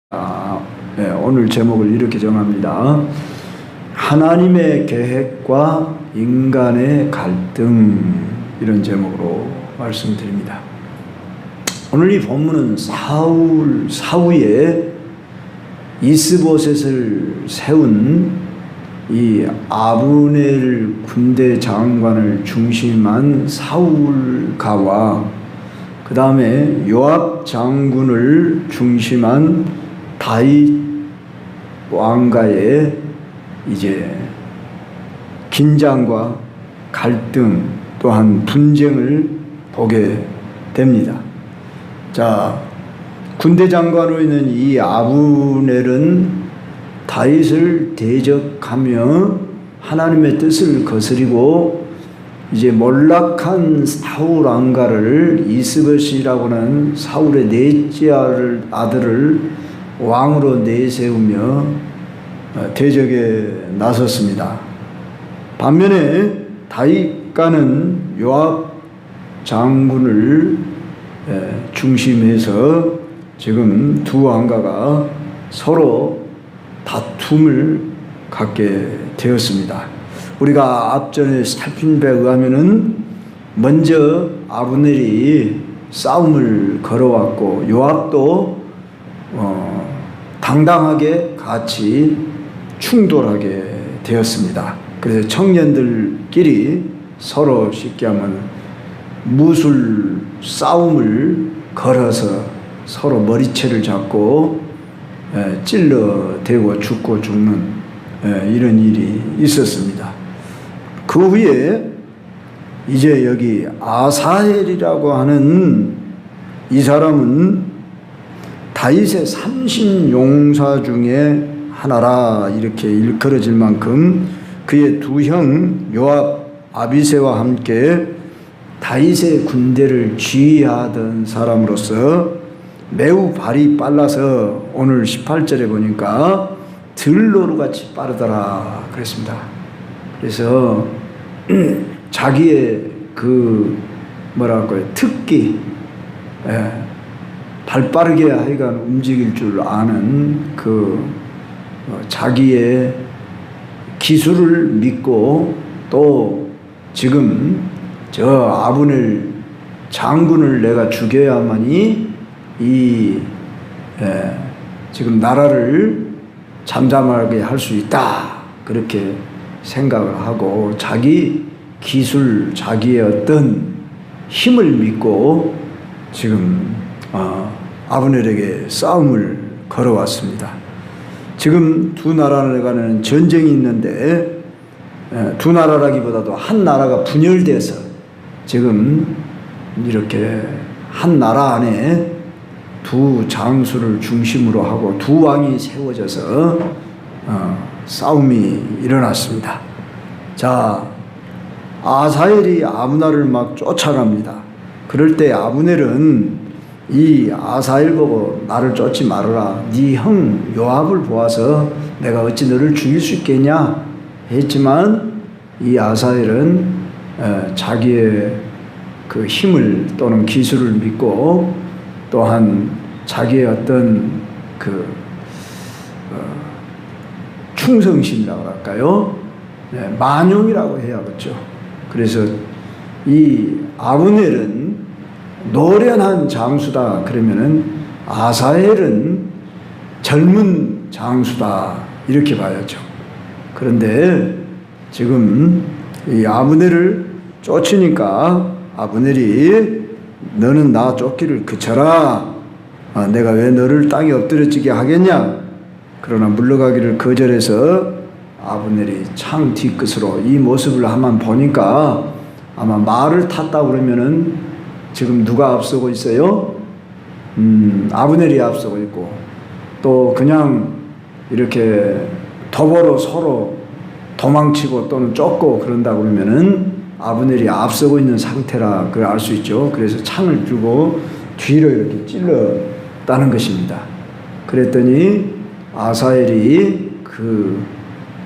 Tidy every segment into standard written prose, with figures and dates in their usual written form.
오늘 제목을 이렇게 정합니다. 하나님의 계획과 인간의 갈등, 이런 제목으로 말씀드립니다. 오늘 이 본문은 사후에 이스보셋을 세운 이 아브넬 군대 장관을 중심한 사울가와 그 다음에 요압 장군을 중심한 다윗 왕가의 이제 긴장과 갈등 또한 분쟁을 보게 됩니다. 자, 군대 장관으로 있는 이 아브넬은 다윗을 대적하며 하나님의 뜻을 거스리고 이제 몰락한 사울 왕가를 이스보셋이라고 하는 사울의 넷째 아들을 왕으로 내세우며 대적에 나섰습니다. 반면에 다윗가는 요압 장군을 중심해서 지금 두 왕가가 서로 다툼을 갖게 되었습니다. 우리가 앞전에 살핀 바에 의하면은 먼저 아브넬이 싸움을 걸어왔고 요압도 당당하게 같이 충돌하게 되었습니다. 그래서 청년들끼리 서로 쉽게 하면 무술 싸움을 걸어서 서로 머리채를 잡고 찔러대고 죽고 죽는 이런 일이 있었습니다. 그 후에 이제 여기 아사헬이라고 하는 이 사람은 다윗의 30용사 중에 하나라 이렇게 일컬어질 만큼 그의 두 형 요압, 아비새와 함께 다윗의 군대를 지휘하던 사람으로서 매우 발이 빨라서 오늘 18절에 보니까 들노루같이 빠르더라 그랬습니다. 그래서 자기의 그 뭐랄까요, 특기, 발 빠르게 하여간 움직일 줄 아는 그 자기의 기술을 믿고 또 지금 저 아브넬 장군을 내가 죽여야만이 이 지금 나라를 잠잠하게 할 수 있다 그렇게 생각을 하고 자기 기술, 자기의 어떤 힘을 믿고 지금 아브넬에게 싸움을 걸어왔습니다. 지금 두 나라 간에는 전쟁이 있는데 두 나라라기보다도 한 나라가 분열돼서 지금 이렇게 한 나라 안에 두 장수를 중심으로 하고 두 왕이 세워져서 싸움이 일어났습니다. 자, 아사헬이 아브넬을 막 쫓아갑니다. 그럴 때 아브넬은 이 아사헬 보고 나를 쫓지 말아라. 네 형 요압을 보아서 내가 어찌 너를 죽일 수 있겠냐 했지만 이 아사헬은 자기의 그 힘을 또는 기술을 믿고 또한 자기의 어떤 그 충성심이라고 할까요? 만용이라고 해야겠죠. 그래서 이 아브넬은 노련한 장수다 그러면은 아사헬은 젊은 장수다 이렇게 봐야죠. 그런데 지금 이 아브넬을 쫓으니까 아브넬이 너는 나 쫓기를 그쳐라. 내가 왜 너를 땅에 엎드려지게 하겠냐. 그러나 물러가기를 거절해서 아브넬이 창 뒤끝으로 이 모습을 한번 보니까 아마 말을 탔다 그러면은 지금 누가 앞서고 있어요? 아브넬이 앞서고 있고 또 그냥 이렇게 도보로 서로 도망치고 또는 쫓고 그런다 그러면은 아브넬이 앞서고 있는 상태라 그걸 알 수 있죠. 그래서 창을 들고 뒤로 이렇게 찔렀다는 것입니다. 그랬더니 아사헬이 그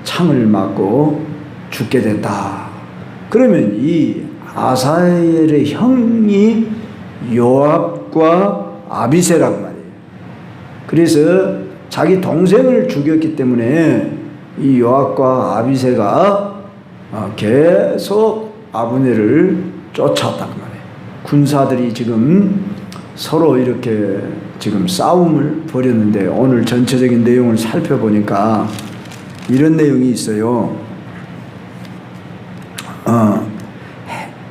창을 맞고 죽게 됐다. 그러면 이 아사헬의 형이 요압과 아비새란 말이에요. 그래서 자기 동생을 죽였기 때문에 이 요압과 아비새가 계속 아브넬을 쫓아왔단 말이에요. 군사들이 지금 서로 이렇게 지금 싸움을 벌였는데 오늘 전체적인 내용을 살펴보니까 이런 내용이 있어요.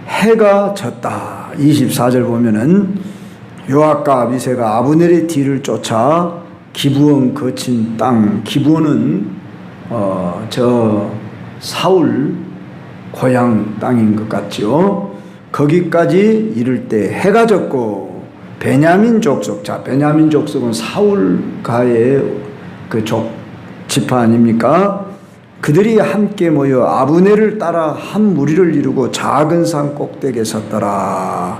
해가 졌다. 24절 보면은 요압과 아비새가 아브넬의 뒤를 쫓아 기브온 거친 땅, 기브온은 저 사울 고향 땅인 것 같죠. 거기까지 이를 때 해가 졌고 베냐민 족속, 자 베냐민 족속은 사울가의 그 지파 아닙니까? 그들이 함께 모여 아브넬을 따라 한 무리를 이루고 작은 산 꼭대기에 섰더라.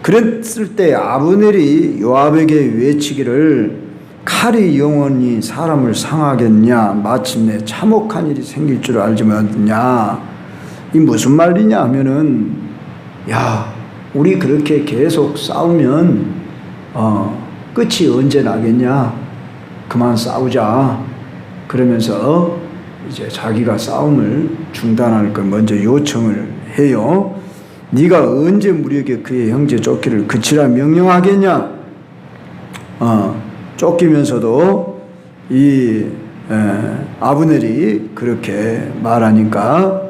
그랬을 때 아브넬이 요압에게 외치기를 칼이 영원히 사람을 상하겠냐, 마침내 참혹한 일이 생길 줄 알지 못했냐. 이 무슨 말이냐 하면은, 야 우리 그렇게 계속 싸우면 끝이 언제 나겠냐, 그만 싸우자. 그러면서 이제 자기가 싸움을 중단할 걸 먼저 요청을 해요. 네가 언제 우리에게 그의 형제 쫓기를 그치라 명령하겠냐. 쫓기면서도 이 아브넬이 그렇게 말하니까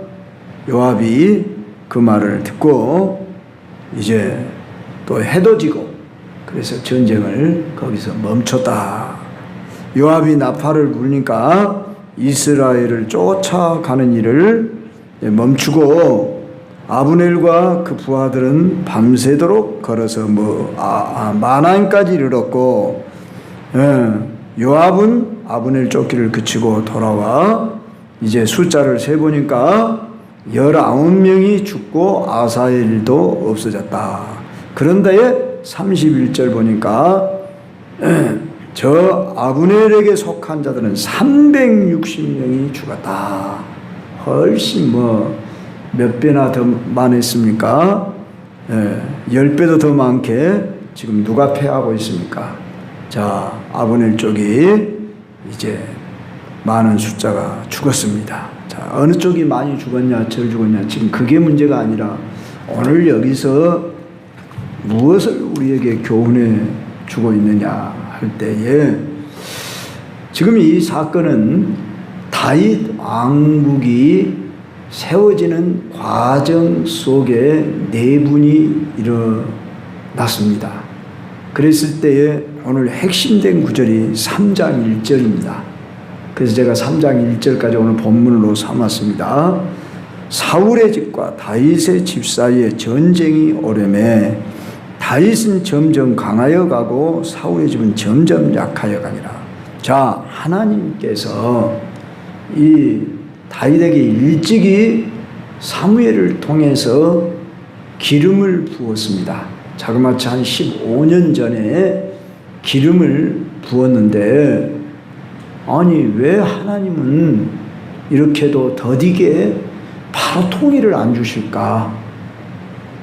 요압이 그 말을 듣고 이제 또 해도 지고, 그래서 전쟁을 거기서 멈췄다. 요압이 나팔을 불니까 이스라엘을 쫓아가는 일을 멈추고 아브넬과 그 부하들은 밤새도록 걸어서 마나임까지 이르렀고, 요압은 아브넬 쫓기를 그치고 돌아와 이제 숫자를 세보니까 19명이 죽고 아사엘도 없어졌다. 그런데 31절 보니까 저 아브넬에게 속한 자들은 360명이 죽었다. 훨씬 몇 배나 더 많았습니까? 10배도 더 많게 지금 누가 패하고 있습니까? 자, 아브넬 쪽이 이제 많은 숫자가 죽었습니다. 자, 어느 쪽이 많이 죽었냐, 덜 죽었냐, 지금 그게 문제가 아니라 오늘 여기서 무엇을 우리에게 교훈해 주고 있느냐 할 때에, 지금 이 사건은 다윗 왕국이 세워지는 과정 속에 네 분이 일어났습니다. 그랬을 때에 오늘 핵심된 구절이 3장 1절입니다. 그래서 제가 3장 1절까지 오늘 본문으로 삼았습니다. 사울의 집과 다윗의 집 사이에 전쟁이 오래매 다윗은 점점 강하여 가고 사울의 집은 점점 약하여 가니라. 자, 하나님께서 이 다윗에게 일찍이 사무엘을 통해서 기름을 부었습니다. 자그마치 한 15년 전에 기름을 부었는데, 아니 왜 하나님은 이렇게도 더디게 바로 통일을 안 주실까?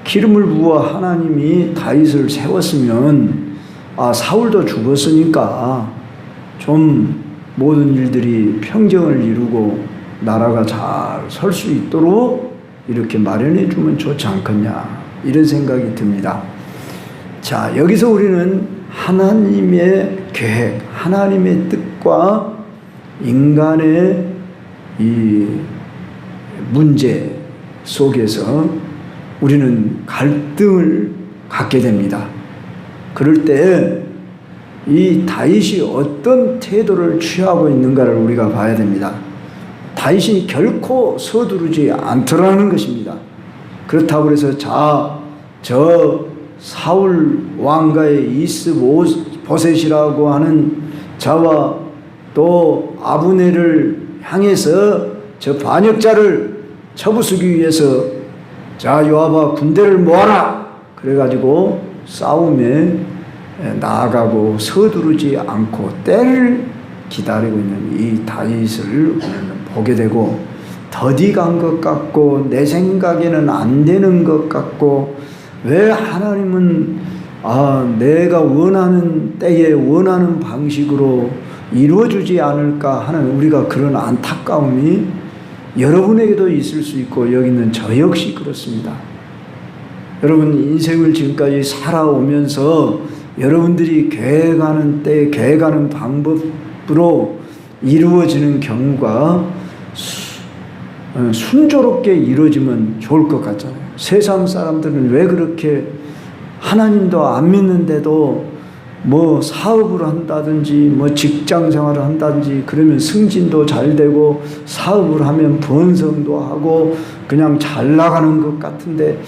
기름을 부어 하나님이 다윗을 세웠으면 사울도 죽었으니까 좀 모든 일들이 평정을 이루고 나라가 잘 설 수 있도록 이렇게 마련해 주면 좋지 않겠냐, 이런 생각이 듭니다. 자, 여기서 우리는 하나님의 계획, 하나님의 뜻과 인간의 이 문제 속에서 우리는 갈등을 갖게 됩니다. 그럴 때 이 다윗이 어떤 태도를 취하고 있는가를 우리가 봐야 됩니다. 다윗이 결코 서두르지 않더라는 것입니다. 그렇다고 해서 저 사울 왕가의 이스보셋이라고 하는 자와 또 아브넬을 향해서 저 반역자를 쳐부수기 위해서 자 요압아 군대를 모아라 그래가지고 싸움에 나아가고 서두르지 않고 때를 기다리고 있는 이 다윗을 우리는 보게 되고, 더디 간 것 같고 내 생각에는 안 되는 것 같고, 왜 하나님은 내가 원하는 때에 원하는 방식으로 이루어주지 않을까 하는 우리가 그런 안타까움이 여러분에게도 있을 수 있고 여기 있는 저 역시 그렇습니다. 여러분 인생을 지금까지 살아오면서 여러분들이 계획하는 때 계획하는 방법으로 이루어지는 경우가 순조롭게 이루어지면 좋을 것 같잖아요. 세상 사람들은 왜 그렇게 하나님도 안 믿는데도 뭐 사업을 한다든지 뭐 직장 생활을 한다든지 그러면 승진도 잘 되고 사업을 하면 번성도 하고 그냥 잘 나가는 것 같은데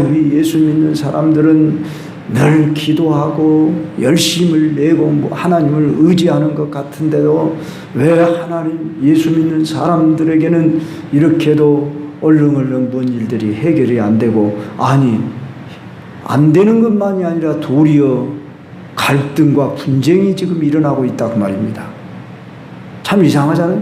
우리 예수 믿는 사람들은 늘 기도하고 열심을 내고 하나님을 의지하는 것 같은데도 왜 하나님 예수 믿는 사람들에게는 이렇게도 얼렁얼렁 뭔 일들이 해결이 안 되고 아니 안 되는 것만이 아니라 도리어 갈등과 분쟁이 지금 일어나고 있다 그 말입니다. 참 이상하잖아요.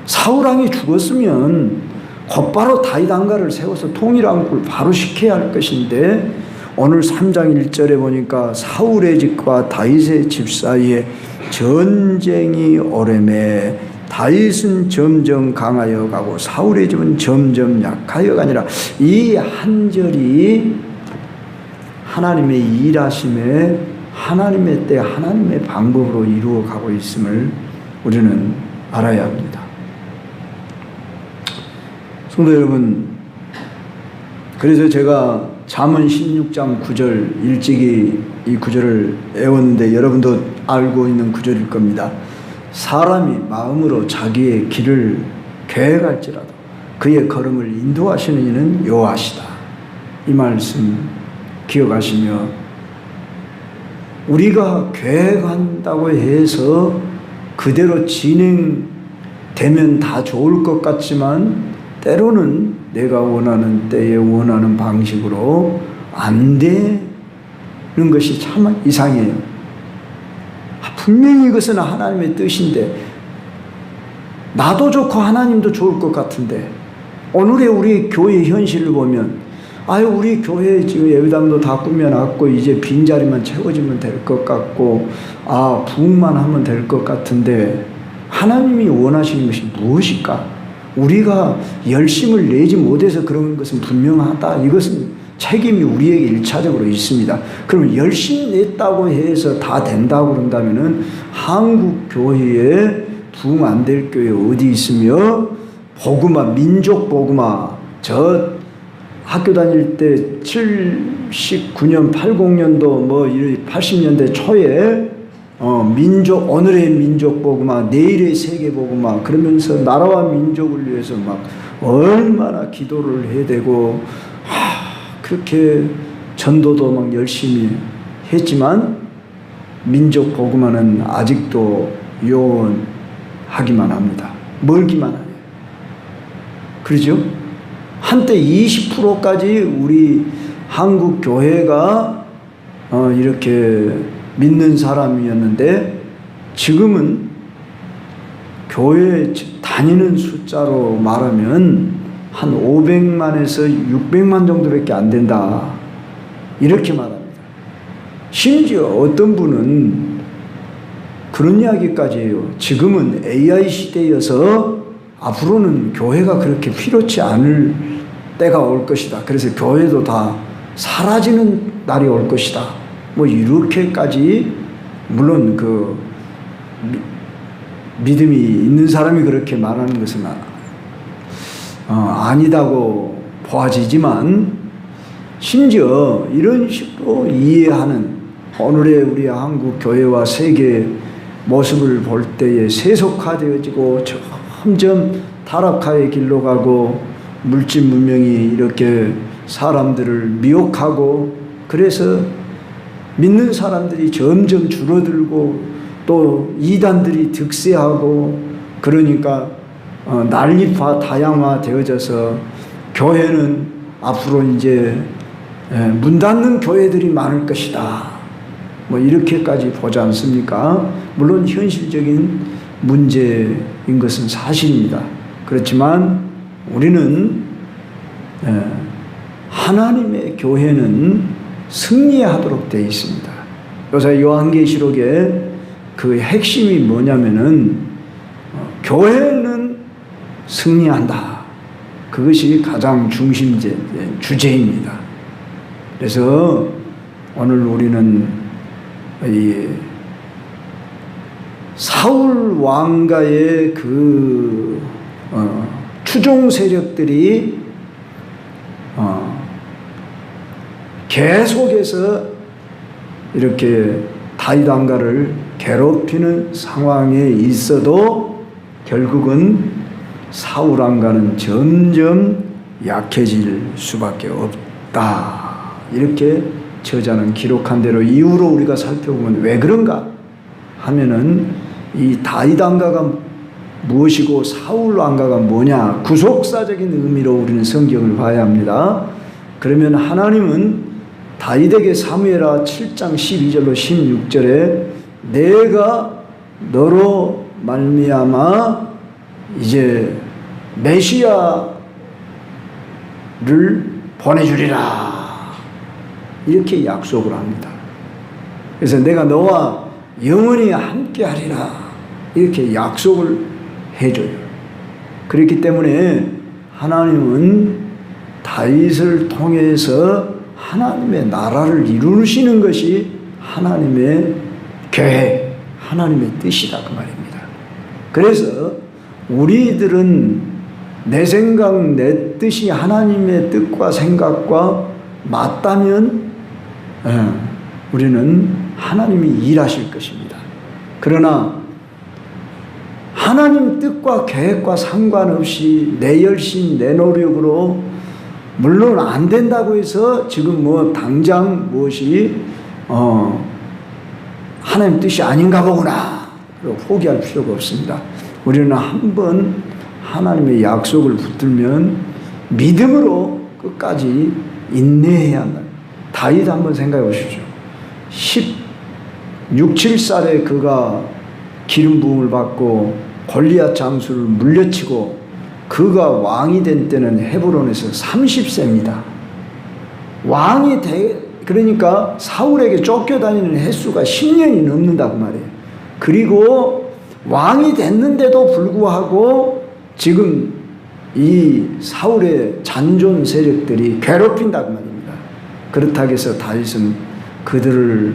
사울왕이 죽었으면 곧바로 다윗 왕가를 세워서 통일왕국을 바로 시켜야 할 것인데 오늘 3장 1절에 보니까 사울의 집과 다윗의 집 사이에 전쟁이 오래매 다윗은 점점 강하여 가고 사울의 집은 점점 약하여 가니라. 이 한 절이 하나님의 일하심에 하나님의 때 하나님의 방법으로 이루어가고 있음을 우리는 알아야 합니다. 성도 여러분, 그래서 제가 잠언 16장 9절 일찍이 이 구절을 외웠는데 여러분도 알고 있는 구절일 겁니다. 사람이 마음으로 자기의 길을 계획할지라도 그의 걸음을 인도하시는 이는 여호와시다. 이 말씀 기억하시며 우리가 계획한다고 해서 그대로 진행되면 다 좋을 것 같지만 때로는 내가 원하는 때에 원하는 방식으로 안 되는 것이 참 이상해요. 분명히 이것은 하나님의 뜻인데 나도 좋고 하나님도 좋을 것 같은데 오늘의 우리 교회 현실을 보면 우리 교회 지금 예배당도 다 꾸며놨고 이제 빈자리만 채워지면 될 것 같고 부흥만 하면 될 것 같은데 하나님이 원하시는 것이 무엇일까? 우리가 열심을 내지 못해서 그런 것은 분명하다. 이것은 책임이 우리에게 1차적으로 있습니다. 그러면 열심히 냈다고 해서 다 된다고 그런다면은 한국 교회에 부흥 안 될 교회 어디 있으며 복음화 민족 복음화 저 학교 다닐 때 79년 80년도 80년대 초에 민족 오늘의 민족 복음화 내일의 세계 복음화 그러면서 나라와 민족을 위해서 막 얼마나 기도를 해야 되고 그렇게 전도도 막 열심히 했지만 민족 복음화는 아직도 요원하기만 합니다. 멀기만 해요. 그러죠? 한때 20%까지 우리 한국 교회가 이렇게 믿는 사람이었는데 지금은 교회 다니는 숫자로 말하면 한 500만에서 600만 정도밖에 안 된다. 이렇게 말합니다. 심지어 어떤 분은 그런 이야기까지 해요. 지금은 AI 시대여서 앞으로는 교회가 그렇게 필요치 않을 때가 올 것이다. 그래서 교회도 다 사라지는 날이 올 것이다. 이렇게까지 물론 그 믿음이 있는 사람이 그렇게 말하는 것은 아니다고 보아지지만 심지어 이런 식으로 이해하는 오늘의 우리 한국 교회와 세계 모습을 볼 때에 세속화되어지고 점점 타락화의 길로 가고 물질 문명이 이렇게 사람들을 미혹하고 그래서 믿는 사람들이 점점 줄어들고 또 이단들이 득세하고 그러니까 난립화 다양화 되어져서 교회는 앞으로 이제 문 닫는 교회들이 많을 것이다. 이렇게까지 보지 않습니까? 물론 현실적인 문제인 것은 사실입니다. 그렇지만 우리는 하나님의 교회는 승리하도록 되어 있습니다. 요새 요한계시록에 그 핵심이 뭐냐면은 교회는 승리한다. 그것이 가장 주제입니다. 그래서 오늘 우리는 이 사울 왕가의 그 추종 세력들이 계속해서 이렇게 다윗 왕가를 괴롭히는 상황에 있어도 결국은 사울 왕가는 점점 약해질 수밖에 없다. 이렇게 저자는 기록한 대로 이후로 우리가 살펴보면 왜 그런가 하면은 이 다윗 왕가가 무엇이고 사울 왕가가 뭐냐, 구속사적인 의미로 우리는 성경을 봐야 합니다. 그러면 하나님은 다윗에게 사무엘하 7장 12절로 16절에 내가 너로 말미암아 이제 메시아를 보내주리라 이렇게 약속을 합니다. 그래서 내가 너와 영원히 함께하리라 이렇게 약속을 해줘요. 그렇기 때문에 하나님은 다윗을 통해서 하나님의 나라를 이루시는 것이 하나님의 계획, 하나님의 뜻이다 그 말입니다. 그래서 우리들은 내 생각, 내 뜻이 하나님의 뜻과 생각과 맞다면 우리는 하나님이 일하실 것입니다. 그러나 하나님 뜻과 계획과 상관없이 내 열심, 내 노력으로 물론 안 된다고 해서 지금 뭐 당장 무엇이 하나님 뜻이 아닌가 보구나 포기할 필요가 없습니다. 우리는 한번 하나님의 약속을 붙들면 믿음으로 끝까지 인내해야 한다. 다윗 한번 생각해 보십시오. 16, 7살에 그가 기름 부음을 받고 골리앗 장수를 물려치고 그가 왕이 된 때는 헤브론에서 30세입니다. 그러니까 사울에게 쫓겨다니는 횟수가 10년이 넘는다고 말이에요. 그리고 왕이 됐는데도 불구하고 지금 이 사울의 잔존 세력들이 괴롭힌다고 말입니다. 그렇다고 해서 다윗은 그들을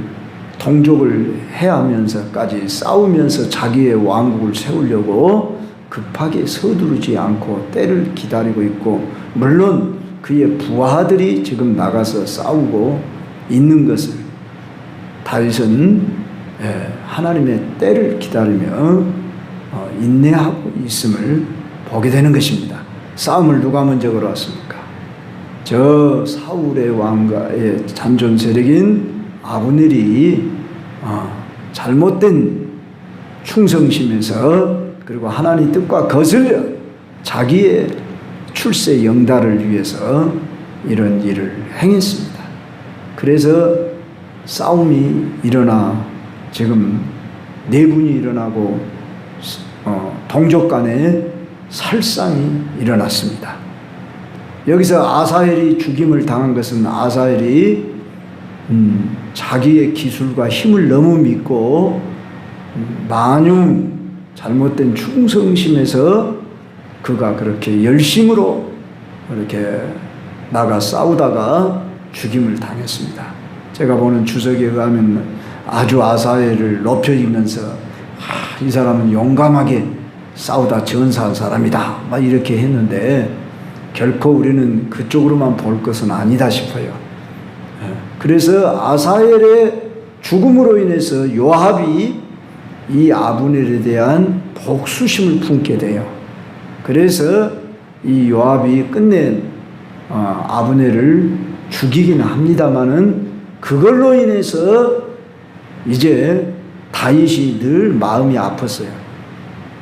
동족을 해하면서까지 싸우면서 자기의 왕국을 세우려고 급하게 서두르지 않고 때를 기다리고 있고, 물론 그의 부하들이 지금 나가서 싸우고 있는 것을 다윗은 하나님의 때를 기다리며 인내하고 있음을 보게 되는 것입니다. 싸움을 누가 먼저 걸어왔습니까? 저 사울의 왕가의 잔존 세력인 아브넬이 잘못된 충성심에서 그리고 하나님 뜻과 거슬려 자기의 출세 영달을 위해서 이런 일을 행했습니다. 그래서 싸움이 일어나 지금 내분이 일어나고 동족 간에 살상이 일어났습니다. 여기서 아사헬이 죽임을 당한 것은 아사헬이 자기의 기술과 힘을 너무 믿고 만용 잘못된 충성심에서 그가 그렇게 열심으로 이렇게 나가 싸우다가 죽임을 당했습니다. 제가 보는 주석에 의하면 아주 아사헬을 높여주면서 이 사람은 용감하게 싸우다 전사한 사람이다 막 이렇게 했는데 결코 우리는 그쪽으로만 볼 것은 아니다 싶어요. 그래서 아사헬의 죽음으로 인해서 요압이 이 아브넬에 대한 복수심을 품게 돼요. 그래서 이 요압이 끝내 아브넬을 죽이긴 합니다마는 그걸로 인해서 이제 다윗이 늘 마음이 아팠어요.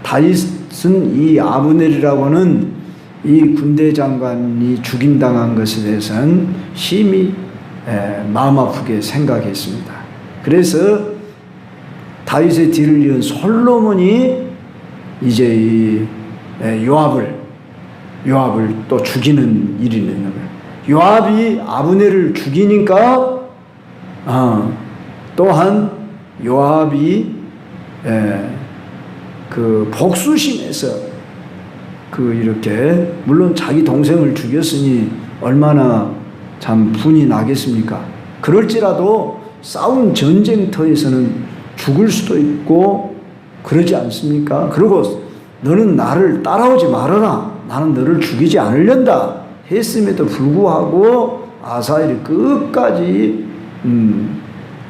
다윗은 이 아브넬이라고 하는 이 군대 장관이 죽임당한 것에 대해서는 심히 마음 아프게 생각했습니다. 그래서 다윗의 뒤를 이은 솔로몬이 이제 이 요압을 또 죽이는 일이 있는 거예요. 요압이 아브넬을 죽이니까 또한 요압이 그 복수심에서 이렇게 물론 자기 동생을 죽였으니 얼마나 참 분이 나겠습니까? 그럴지라도 싸운 전쟁터에서는 죽을 수도 있고 그러지 않습니까? 그리고 너는 나를 따라오지 말아라. 나는 너를 죽이지 않으련다 했음에도 불구하고 아사엘이 끝까지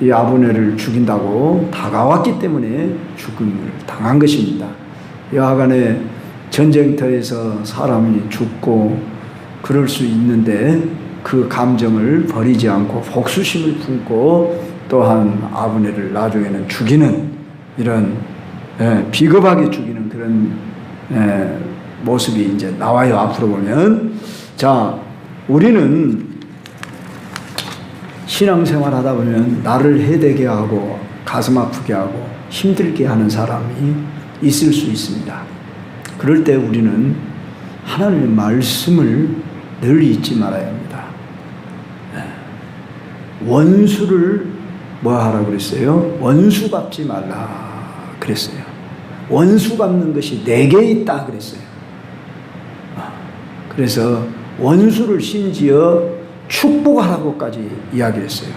이 아브넬을 죽인다고 다가왔기 때문에 죽음을 당한 것입니다. 여하간에 전쟁터에서 사람이 죽고 그럴 수 있는데 그 감정을 버리지 않고 복수심을 품고 또한 아브넬을 나중에는 죽이는 이런 비겁하게 죽이는 그런 모습이 이제 나와요. 앞으로 보면. 자, 우리는 신앙생활 하다 보면 나를 해되게 하고 가슴 아프게 하고 힘들게 하는 사람이 있을 수 있습니다. 그럴 때 우리는 하나님의 말씀을 늘 잊지 말아야 합니다. 원수를 뭐 하라고 그랬어요? 원수 갚지 말라 그랬어요. 원수 갚는 것이 내게 있다 그랬어요. 그래서 원수를 심지어 축복하라고까지 이야기했어요.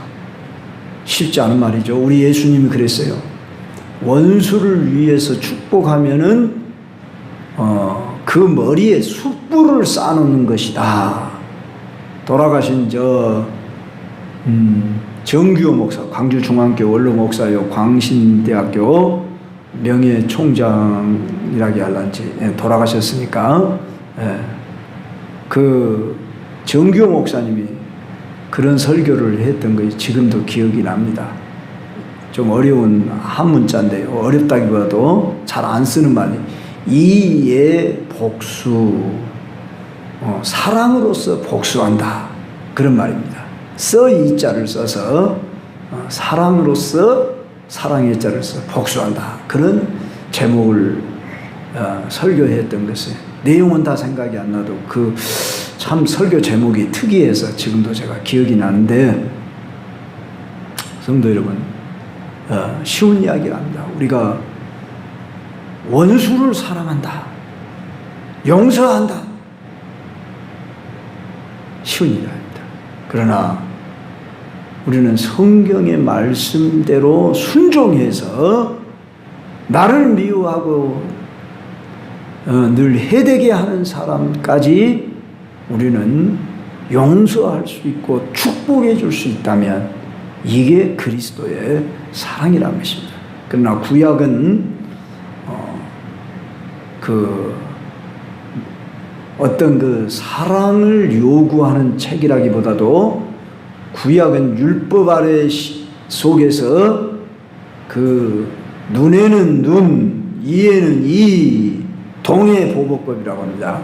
쉽지 않은 말이죠. 우리 예수님이 그랬어요. 원수를 위해서 축복하면은 그 머리에 숯불을 쌓아놓는 것이다. 돌아가신 정규호 목사, 광주중앙교 원로 목사요, 광신대학교 명예총장이라기 할란지 돌아가셨으니까 그 정규호 목사님이 그런 설교를 했던 것이 지금도 기억이 납니다. 좀 어려운 한문자인데요. 어렵다기보다도 잘 안 쓰는 말이 이의 복수, 사랑으로서 복수한다 그런 말입니다. 이 자를 써서 사랑으로서 사랑의 자를 써 복수한다 그런 제목을 설교했던 것을 내용은 다 생각이 안 나도 그 참 설교 제목이 특이해서 지금도 제가 기억이 나는데 성도 여러분 쉬운 이야기가 아닙니다. 우리가 원수를 사랑한다, 용서한다, 쉬운 일이 아닙니다. 그러나 우리는 성경의 말씀대로 순종해서 나를 미워하고 늘 해되게 하는 사람까지 우리는 용서할 수 있고 축복해 줄 수 있다면 이게 그리스도의 사랑이라는 것입니다. 그러나 구약은 어떤 그 사랑을 요구하는 책이라기보다도 구약은 율법 아래 속에서 그 눈에는 눈, 이에는 이 동해 보복법이라고 합니다.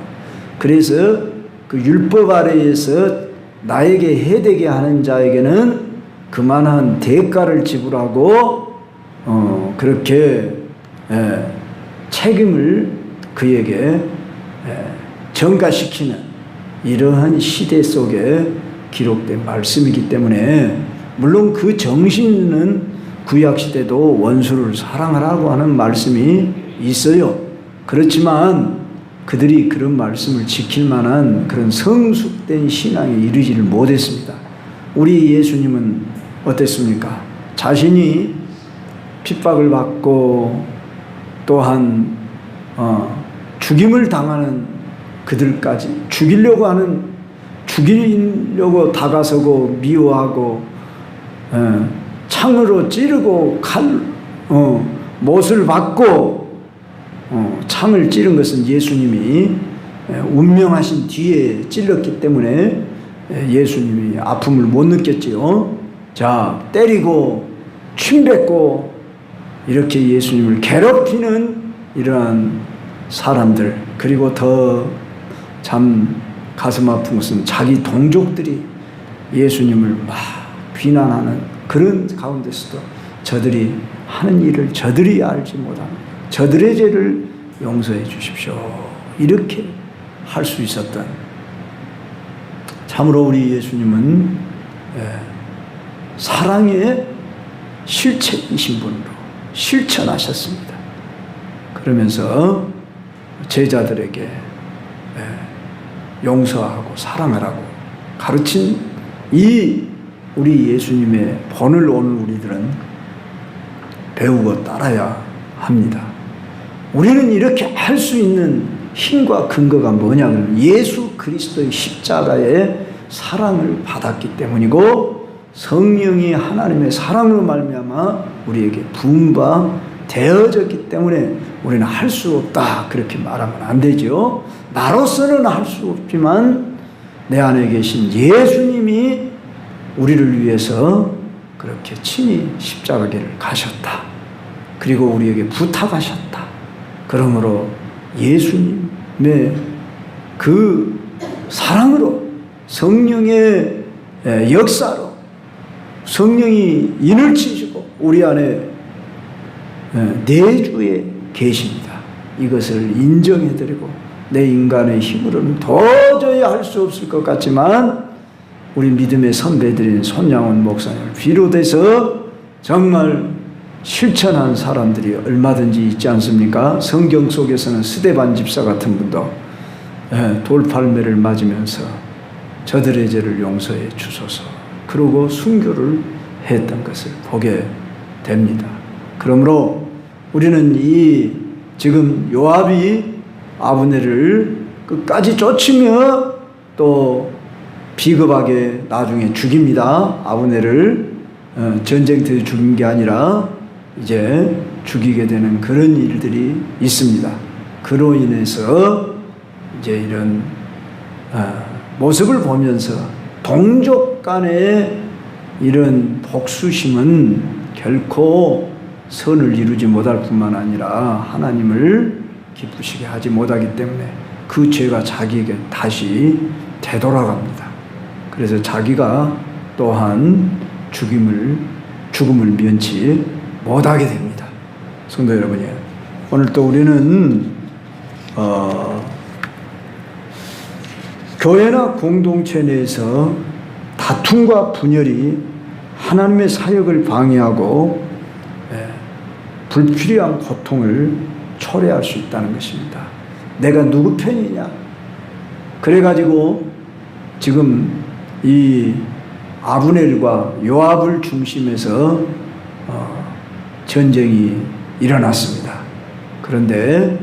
그래서 그 율법 아래에서 나에게 해되게 하는 자에게는 그만한 대가를 지불하고 그렇게 책임을 그에게 전가시키는 이러한 시대 속에 기록된 말씀이기 때문에 물론 그 정신은 구약시대도 원수를 사랑하라고 하는 말씀이 있어요. 그렇지만 그들이 그런 말씀을 지킬 만한 그런 성숙된 신앙에 이르지를 못했습니다. 우리 예수님은 어땠습니까? 자신이 핍박을 받고 또한 죽임을 당하는 그들까지 죽이려고 다가서고 미워하고 창으로 찌르고 못을 받고 창을 찌른 것은 예수님이 운명하신 뒤에 찔렀기 때문에 예수님이 아픔을 못 느꼈지요. 자, 때리고 침뱉고 이렇게 예수님을 괴롭히는 이러한 사람들, 그리고 더 참 가슴 아픈 것은 자기 동족들이 예수님을 막 비난하는 그런 가운데서도 저들이 하는 일을 저들이 알지 못합니다. 저들의 죄를 용서해 주십시오. 이렇게 할 수 있었던, 참으로 우리 예수님은 사랑의 실체이신 분으로 실천하셨습니다. 그러면서 제자들에게 용서하고 사랑하라고 가르친 이 우리 예수님의 본을 오늘 우리들은 배우고 따라야 합니다. 우리는 이렇게 할 수 있는 힘과 근거가 뭐냐면 예수 그리스도의 십자가의 사랑을 받았기 때문이고 성령이 하나님의 사랑으로 말미암아 우리에게 부음바 되어졌기 때문에 우리는 할 수 없다 그렇게 말하면 안 되죠. 나로서는 할 수 없지만 내 안에 계신 예수님이 우리를 위해서 그렇게 친히 십자가를 가셨다. 그리고 우리에게 부탁하셨다. 그러므로 예수님의 그 사랑으로 성령의 역사로 성령이 인을 치시고 우리 안에 내주에 계십니다. 이것을 인정해드리고 내 인간의 힘으로는 도저히 할 수 없을 것 같지만 우리 믿음의 선배들인 손양원 목사님을 비롯해서 정말 실천한 사람들이 얼마든지 있지 않습니까? 성경 속에서는 스데반 집사 같은 분도 돌팔매를 맞으면서 저들의 죄를 용서해 주소서 그러고 순교를 했던 것을 보게 됩니다. 그러므로 우리는 이 지금 요압이 아브넬을 끝까지 쫓으며 또 비겁하게 나중에 죽입니다. 아브넬을 전쟁터에 죽인 게 아니라 이제 죽이게 되는 그런 일들이 있습니다. 그로 인해서 이제 이런 모습을 보면서 동족 간의 이런 복수심은 결코 선을 이루지 못할 뿐만 아니라 하나님을 기쁘시게 하지 못하기 때문에 그 죄가 자기에게 다시 되돌아갑니다. 그래서 자기가 또한 죽음을 면치 못하게 됩니다. 성도 여러분이 오늘 또 우리는 교회나 공동체 내에서 다툼과 분열이 하나님의 사역을 방해하고 불필요한 고통을 초래할 수 있다는 것입니다. 내가 누구 편이냐? 그래가지고 지금 이 아브넬과 요압을 중심해서 전쟁이 일어났습니다. 그런데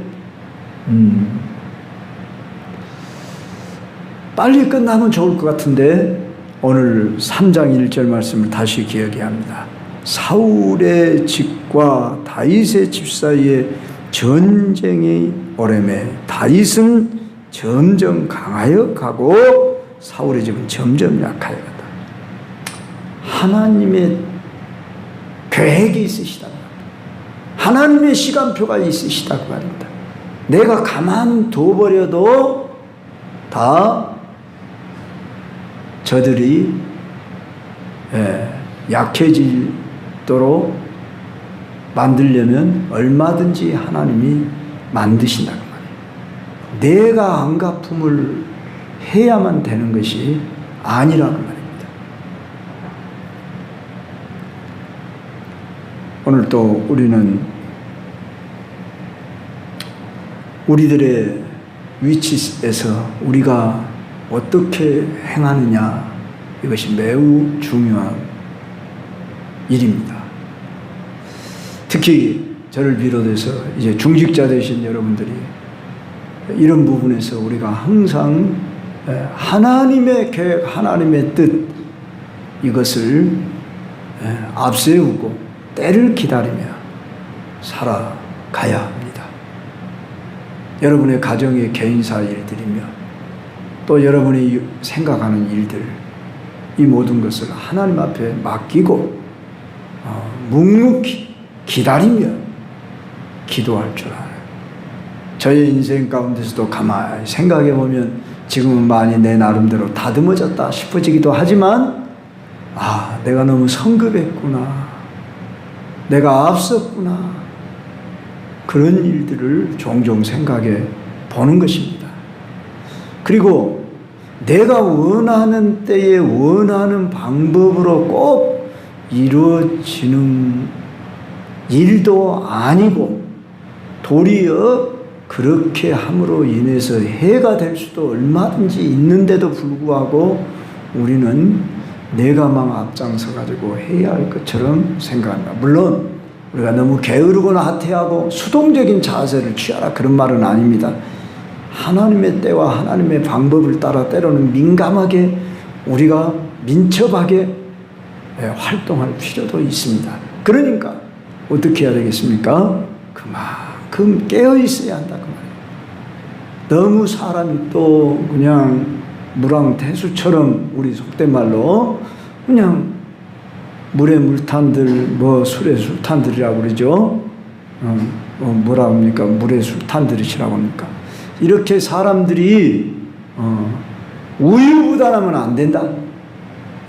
빨리 끝나면 좋을 것 같은데 오늘 3장 1절 말씀을 다시 기억해야 합니다. 사울의 집과 다윗의 집 사이에 전쟁이 오래매 다윗은 점점 강하여 가고 사울의 집은 점점 약하여 간다. 하나님의 계획이 있으시다고 합니다. 하나님의 시간표가 있으시다고 합니다. 내가 가만둬버려도 다 저들이 약해지도록 만들려면 얼마든지 하나님이 만드신다고 말이에요. 내가 안갚음을 해야만 되는 것이 아니라는 말입니다. 오늘 또 우리는 우리들의 위치에서 우리가 어떻게 행하느냐 이것이 매우 중요한 일입니다. 특히 저를 비롯해서 이제 중직자 되신 여러분들이 이런 부분에서 우리가 항상 하나님의 계획, 하나님의 뜻 이것을 앞세우고 때를 기다리며 살아가야 합니다. 여러분의 가정의 개인사 일들이며 또 여러분이 생각하는 일들 이 모든 것을 하나님 앞에 맡기고 묵묵히 기다리며 기도할 줄 알아요. 저의 인생 가운데서도 가만히 생각해 보면 지금은 많이 내 나름대로 다듬어졌다 싶어지기도 하지만 내가 너무 성급했구나, 내가 앞섰구나, 그런 일들을 종종 생각해 보는 것입니다. 그리고 내가 원하는 때에 원하는 방법으로 꼭 이루어지는 일도 아니고 도리어 그렇게 함으로 인해서 해가 될 수도 얼마든지 있는데도 불구하고 우리는 내가망 앞장서 가지고 해야 할 것처럼 생각한다. 물론 우리가 너무 게으르거나 하태하고 수동적인 자세를 취하라 그런 말은 아닙니다. 하나님의 때와 하나님의 방법을 따라 때로는 민감하게 우리가 민첩하게 활동할 필요도 있습니다. 그러니까 어떻게 해야 되겠습니까? 그만큼 깨어 있어야 한다 그 말이에요. 너무 사람이 또 그냥 무랑태수처럼 우리 속된 말로 그냥 물에 물탄들 뭐 술에 술탄들이라고 그러죠. 뭐라 합니까? 물에 술탄들이시라고 합니까? 이렇게 사람들이 우유부단하면 안 된다.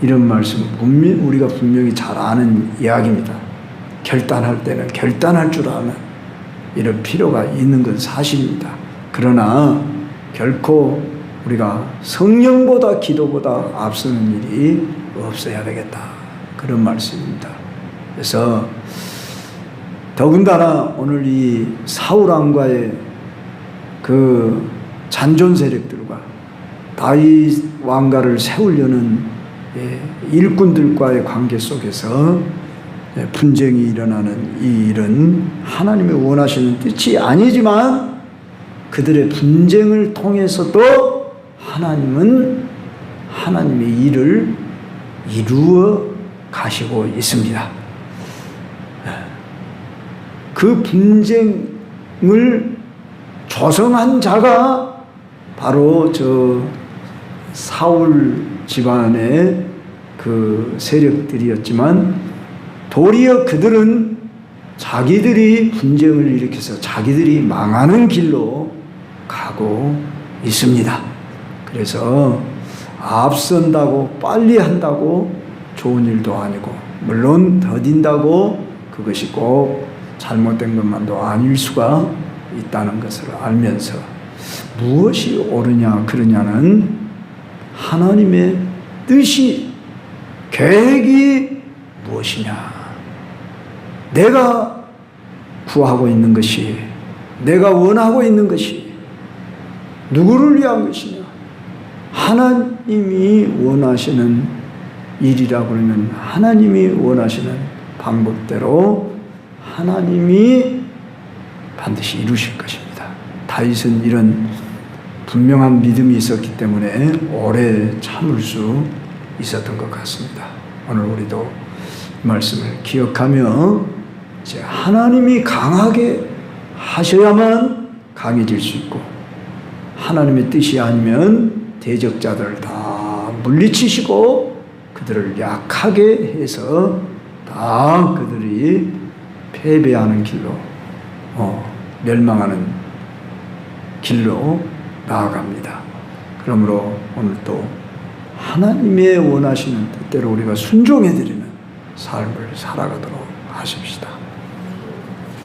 이런 말씀 우리가 분명히 잘 아는 이야기입니다. 결단할 때는 결단할 줄 아는 이런 필요가 있는 건 사실입니다. 그러나 결코 우리가 성령보다 기도보다 앞서는 일이 없어야 되겠다. 그런 말씀입니다. 그래서 더군다나 오늘 이 사울 왕과의 그 잔존 세력들과 다윗 왕가를 세우려는 일꾼들과의 관계 속에서 분쟁이 일어나는 이 일은 하나님이 원하시는 뜻이 아니지만 그들의 분쟁을 통해서도 하나님은 하나님의 일을 이루어 가시고 있습니다. 그 분쟁을 조성한 자가 바로 저 사울 집안의 그 세력들이었지만 도리어 그들은 자기들이 분쟁을 일으켜서 자기들이 망하는 길로 가고 있습니다. 그래서 앞선다고 빨리 한다고 좋은 일도 아니고 물론 더딘다고 그것이 꼭 잘못된 것만도 아닐 수가 있다는 것을 알면서 무엇이 옳으냐 그러냐는 하나님의 뜻이 계획이 무엇이냐 내가 구하고 있는 것이 내가 원하고 있는 것이 누구를 위한 것이냐 하나님이 원하시는 일이라고 그러면 하나님이 원하시는 방법대로 하나님이 반드시 이루실 것입니다. 다윗은 이런 분명한 믿음이 있었기 때문에 오래 참을 수 있었던 것 같습니다. 오늘 우리도 말씀을 기억하며 이제 하나님이 강하게 하셔야만 강해질 수 있고 하나님의 뜻이 아니면 대적자들을 다 물리치시고 그들을 약하게 해서 다 그들이 패배하는 길로 멸망하는 길로 나아갑니다. 그러므로 오늘 또 하나님의 원하시는 뜻대로 우리가 순종해드리는 삶을 살아가도록 하십시다.